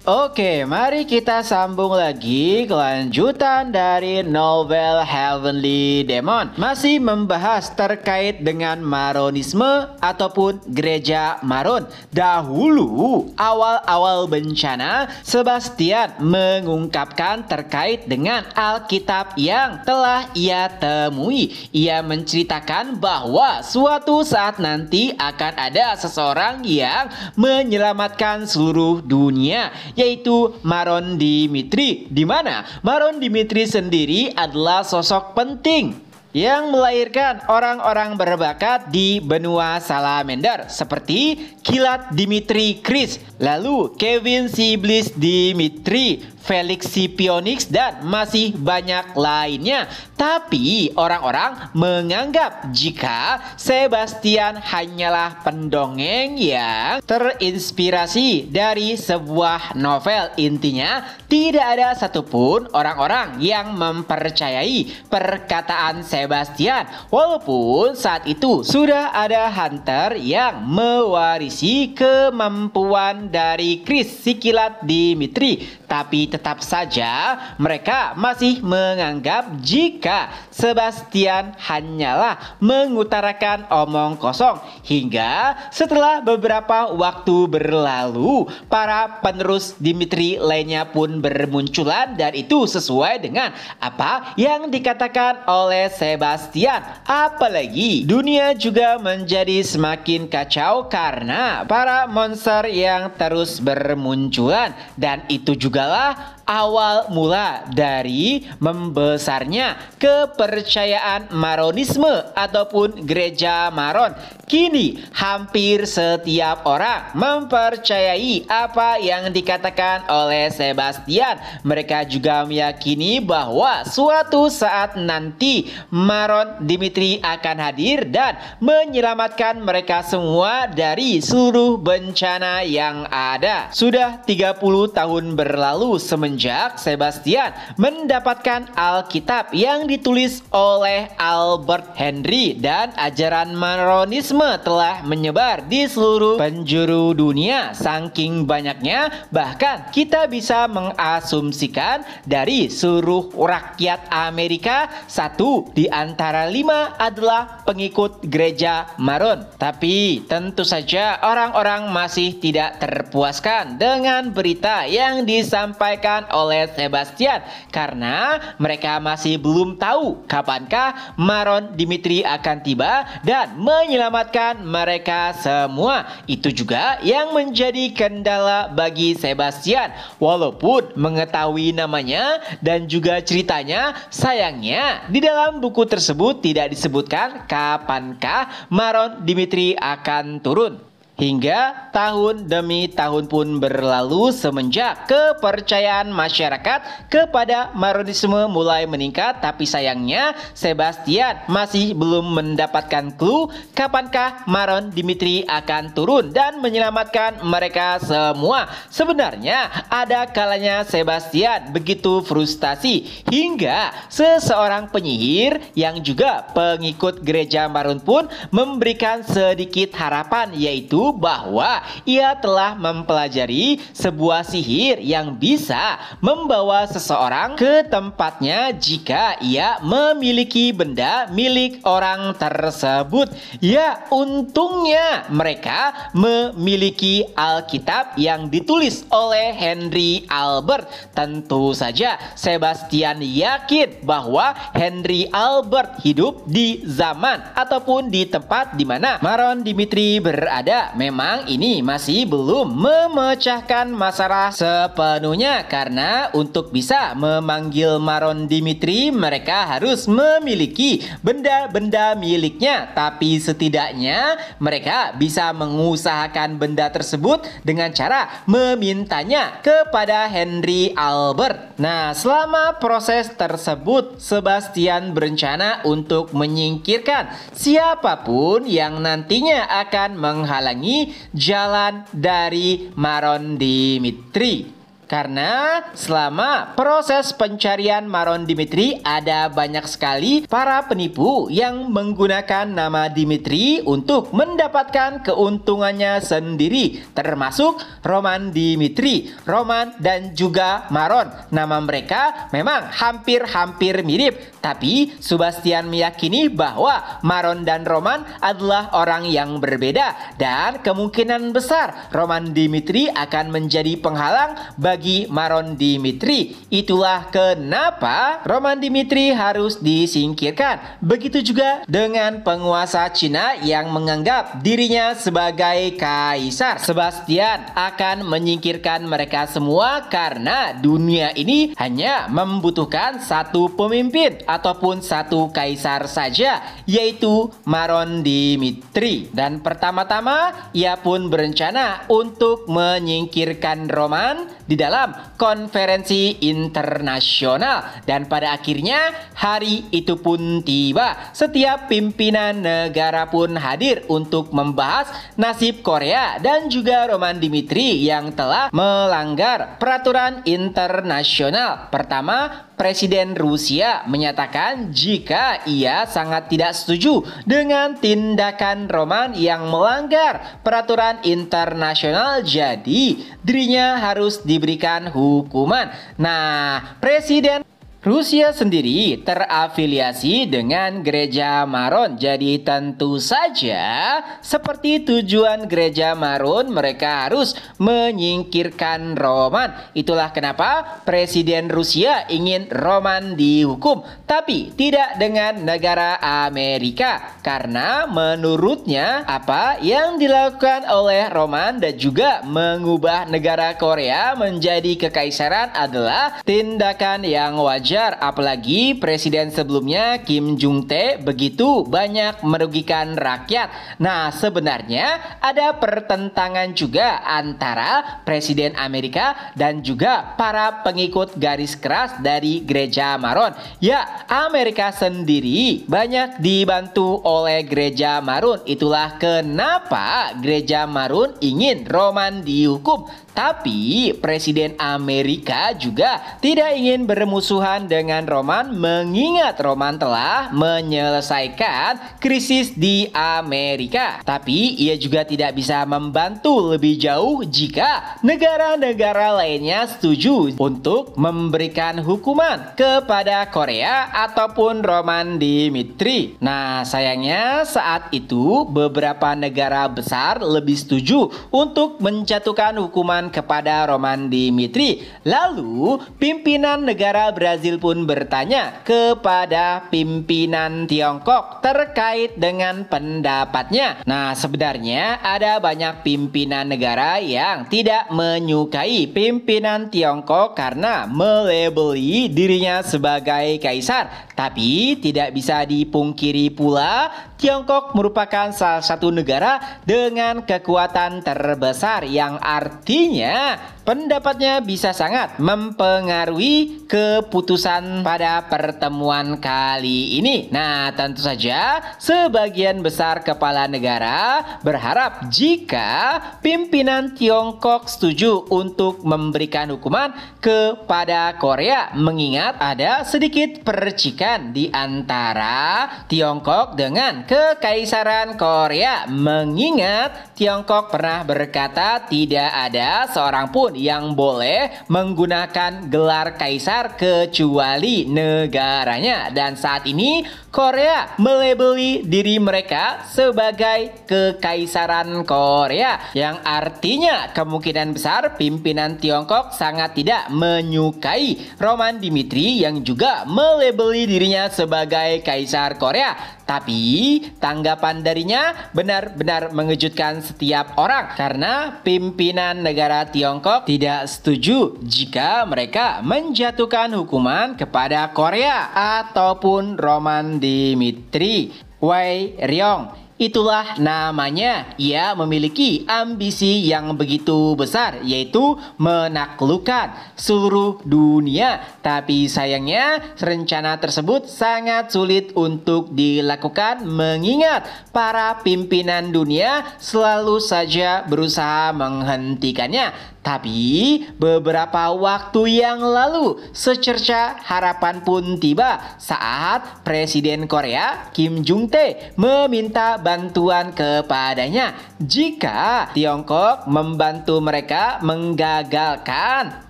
Oke, mari kita sambung lagi kelanjutan dari novel Heavenly Demon. Masih membahas terkait dengan Maronisme ataupun Gereja Maron. Dahulu, awal-awal bencana, Sebastian mengungkapkan terkait dengan Alkitab yang telah ia temui. Ia menceritakan bahwa suatu saat nanti akan ada seseorang yang menyelamatkan seluruh dunia, yaitu Maron Dimitri, di mana Maron Dimitri sendiri adalah sosok penting yang melahirkan orang-orang berbakat di benua Salamander seperti Kilat Dimitri Chris, lalu Kevin Siblis Dimitri, Felix Scipionix, dan masih banyak lainnya. Tapi orang-orang menganggap jika Sebastian hanyalah pendongeng yang terinspirasi dari sebuah novel. Intinya, tidak ada satupun orang-orang yang mempercayai perkataan Sebastian. Walaupun saat itu sudah ada hunter yang mewarisi kemampuan dari Chris si Kilat Dimitri, tapi tetap saja mereka masih menganggap jika Sebastian hanyalah mengutarakan omong kosong. Hingga setelah beberapa waktu berlalu, para penerus Dimitri lainnya pun bermunculan, dan itu sesuai dengan apa yang dikatakan oleh Sebastian. Apalagi dunia juga menjadi semakin kacau karena para monster yang terus bermunculan, dan itu jugalah awal mula dari membesarnya kepercayaan Maronisme ataupun Gereja Maron. Kini hampir setiap orang mempercayai apa yang dikatakan oleh Sebastian. Mereka juga meyakini bahwa suatu saat nanti Maron Dimitri akan hadir dan menyelamatkan mereka semua dari seluruh bencana yang ada. Sudah 30 tahun berlalu semenjak Sebastian mendapatkan Alkitab yang ditulis oleh Albert Henry, dan ajaran Maronisme telah menyebar di seluruh penjuru dunia. Saking banyaknya, bahkan kita bisa mengasumsikan dari seluruh rakyat Amerika, 1 di antara 5 adalah pengikut Gereja Maron. Tapi tentu saja orang-orang masih tidak terpuaskan dengan berita yang disampaikan oleh Sebastian, karena mereka masih belum tahu kapankah Maron Dimitri akan tiba dan menyelamatkan mereka semua. Itu juga yang menjadi kendala bagi Sebastian. Walaupun mengetahui namanya dan juga ceritanya, sayangnya di dalam buku tersebut tidak disebutkan kapankah Maron Dimitri akan turun. Hingga tahun demi tahun pun berlalu semenjak kepercayaan masyarakat kepada Maronisme mulai meningkat, tapi sayangnya Sebastian masih belum mendapatkan clue kapankah Maron Dimitri akan turun dan menyelamatkan mereka semua. Sebenarnya ada kalanya Sebastian begitu frustasi hingga seseorang penyihir yang juga pengikut Gereja Maron pun memberikan sedikit harapan, yaitu bahwa ia telah mempelajari sebuah sihir yang bisa membawa seseorang ke tempatnya jika ia memiliki benda milik orang tersebut. Ya, untungnya mereka memiliki Alkitab yang ditulis oleh Henry Albert. Tentu saja Sebastian yakin bahwa Henry Albert hidup di zaman ataupun di tempat di mana Maron Dimitri berada. Memang ini masih belum memecahkan masalah sepenuhnya, karena untuk bisa memanggil Maron Dimitri mereka harus memiliki benda-benda miliknya. Tapi setidaknya mereka bisa mengusahakan benda tersebut dengan cara memintanya kepada Henry Albert. Nah, selama proses tersebut Sebastian berencana untuk menyingkirkan siapapun yang nantinya akan menghalangi jalan dari Maron Dimitri. Karena selama proses pencarian Maron Dimitri ada banyak sekali para penipu yang menggunakan nama Dimitri untuk mendapatkan keuntungannya sendiri, termasuk Roman Dimitri, Roman dan juga Maron. Nama mereka memang hampir-hampir mirip, tapi Sebastian meyakini bahwa Maron dan Roman adalah orang yang berbeda dan kemungkinan besar Roman Dimitri akan menjadi penghalang bagi Maron Dimitri. Itulah kenapa Roman Dimitri harus disingkirkan. Begitu juga dengan penguasa Cina yang menganggap dirinya sebagai kaisar. Sebastian akan menyingkirkan mereka semua karena dunia ini hanya membutuhkan satu pemimpin ataupun satu kaisar saja, yaitu Maron Dimitri. Dan pertama-tama ia pun berencana untuk menyingkirkan Roman di dalam konferensi internasional, dan pada akhirnya hari itu pun tiba. Setiap pimpinan negara pun hadir untuk membahas nasib Korea dan juga Roman Dimitri yang telah melanggar peraturan internasional. Pertama, Presiden Rusia menyatakan jika ia sangat tidak setuju dengan tindakan Roman yang melanggar peraturan internasional, jadi dirinya harus diberikan hukuman. Nah, Presiden Rusia sendiri terafiliasi dengan gereja Maron, jadi tentu saja seperti tujuan gereja Maron mereka harus menyingkirkan Roman. Itulah kenapa Presiden Rusia ingin Roman dihukum, tapi tidak dengan negara Amerika, karena menurutnya apa yang dilakukan oleh Roman dan juga mengubah negara Korea menjadi kekaisaran adalah tindakan yang wajar. Apalagi presiden sebelumnya Kim Jong-tae begitu banyak merugikan rakyat. Nah, sebenarnya ada pertentangan juga antara Presiden Amerika dan juga para pengikut garis keras dari gereja Maron. Ya, Amerika sendiri banyak dibantu oleh gereja Maron. Itulah kenapa gereja Maron ingin Roman dihukum. Tapi Presiden Amerika juga tidak ingin bermusuhan dengan Roman, mengingat Roman telah menyelesaikan krisis di Amerika. Tapi ia juga tidak bisa membantu lebih jauh jika negara-negara lainnya setuju untuk memberikan hukuman kepada Korea ataupun Roman Dimitri. Nah, sayangnya saat itu beberapa negara besar lebih setuju untuk menjatuhkan hukuman kepada Roman Dimitri. Lalu pimpinan negara Brazil pun bertanya kepada pimpinan Tiongkok terkait dengan pendapatnya. Nah, sebenarnya ada banyak pimpinan negara yang tidak menyukai pimpinan Tiongkok karena melabeli dirinya sebagai kaisar. Tapi tidak bisa dipungkiri pula, Tiongkok merupakan salah satu negara dengan kekuatan terbesar, yang artinya pendapatnya bisa sangat mempengaruhi keputusan pada pertemuan kali ini. Nah, tentu saja sebagian besar kepala negara berharap jika pimpinan Tiongkok setuju untuk memberikan hukuman kepada Korea, mengingat ada sedikit percikan di antara Tiongkok dengan Kekaisaran Korea, mengingat Tiongkok pernah berkata tidak ada seorang pun yang boleh menggunakan gelar kaisar kecuali negaranya. Dan saat ini Korea melabeli diri mereka sebagai Kekaisaran Korea, yang artinya kemungkinan besar pimpinan Tiongkok sangat tidak menyukai Roman Dimitri yang juga melabeli dirinya sebagai Kaisar Korea. Tapi tanggapan darinya benar-benar mengejutkan setiap orang, karena pimpinan negara Tiongkok tidak setuju jika mereka menjatuhkan hukuman kepada Korea ataupun Roman Dimitri. Wei Ryong, itulah namanya. Ia memiliki ambisi yang begitu besar, yaitu menaklukkan seluruh dunia. Tapi sayangnya rencana tersebut sangat sulit untuk dilakukan, mengingat para pimpinan dunia selalu saja berusaha menghentikannya. Tapi beberapa waktu yang lalu secerca harapan pun tiba saat Presiden Korea Kim Jong-tae meminta bantuan kepadanya jika Tiongkok membantu mereka menggagalkan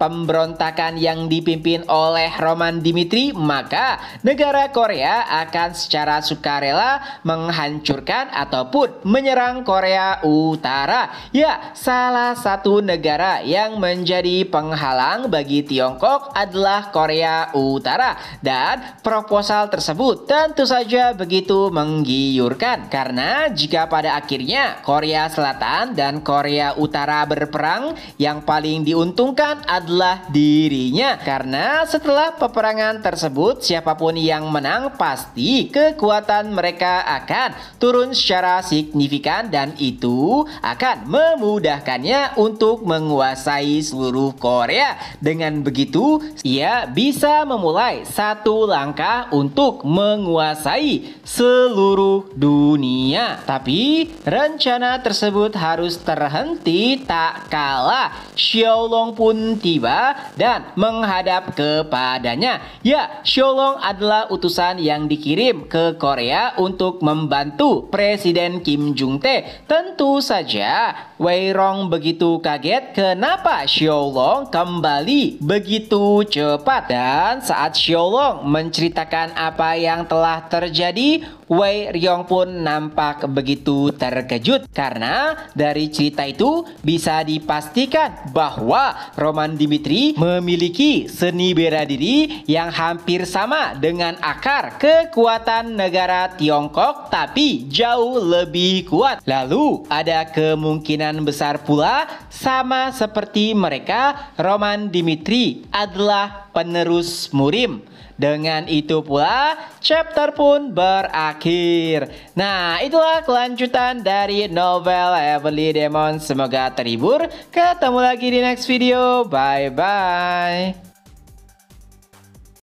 pemberontakan yang dipimpin oleh Roman Dimitri, maka negara Korea akan secara sukarela menghancurkan ataupun menyerang Korea Utara. Ya, salah satu negara yang menjadi penghalang bagi Tiongkok adalah Korea Utara, dan proposal tersebut tentu saja begitu menggiurkan karena jika pada akhirnya Korea Selatan dan Korea Utara berperang, yang paling diuntungkan adalah dirinya karena setelah peperangan tersebut siapapun yang menang pasti kekuatan mereka akan turun secara signifikan dan itu akan memudahkannya untuk menguasai seluruh Korea. Dengan begitu, ia bisa memulai satu langkah untuk menguasai seluruh dunia. Tapi rencana tersebut harus terhenti tak kala Xiaolong pun tiba dan menghadap kepadanya. Ya, Xiaolong adalah utusan yang dikirim ke Korea untuk membantu Presiden Kim Jong-tae. Tentu saja Wei Rong begitu kaget kenapa Xiaolong kembali begitu cepat, dan saat Xiaolong menceritakan apa yang telah terjadi, Wei Ryong pun nampak begitu terkejut karena dari cerita itu bisa dipastikan bahwa Roman Dimitri memiliki seni bela diri yang hampir sama dengan akar kekuatan negara Tiongkok tapi jauh lebih kuat. Lalu ada kemungkinan besar pula sama seperti mereka, Roman Dimitri adalah penerus Murim. Dengan itu pula chapter pun berakhir. Nah, itulah kelanjutan dari novel Heavenly Demon. Semoga terhibur. Ketemu lagi di next video. Bye bye.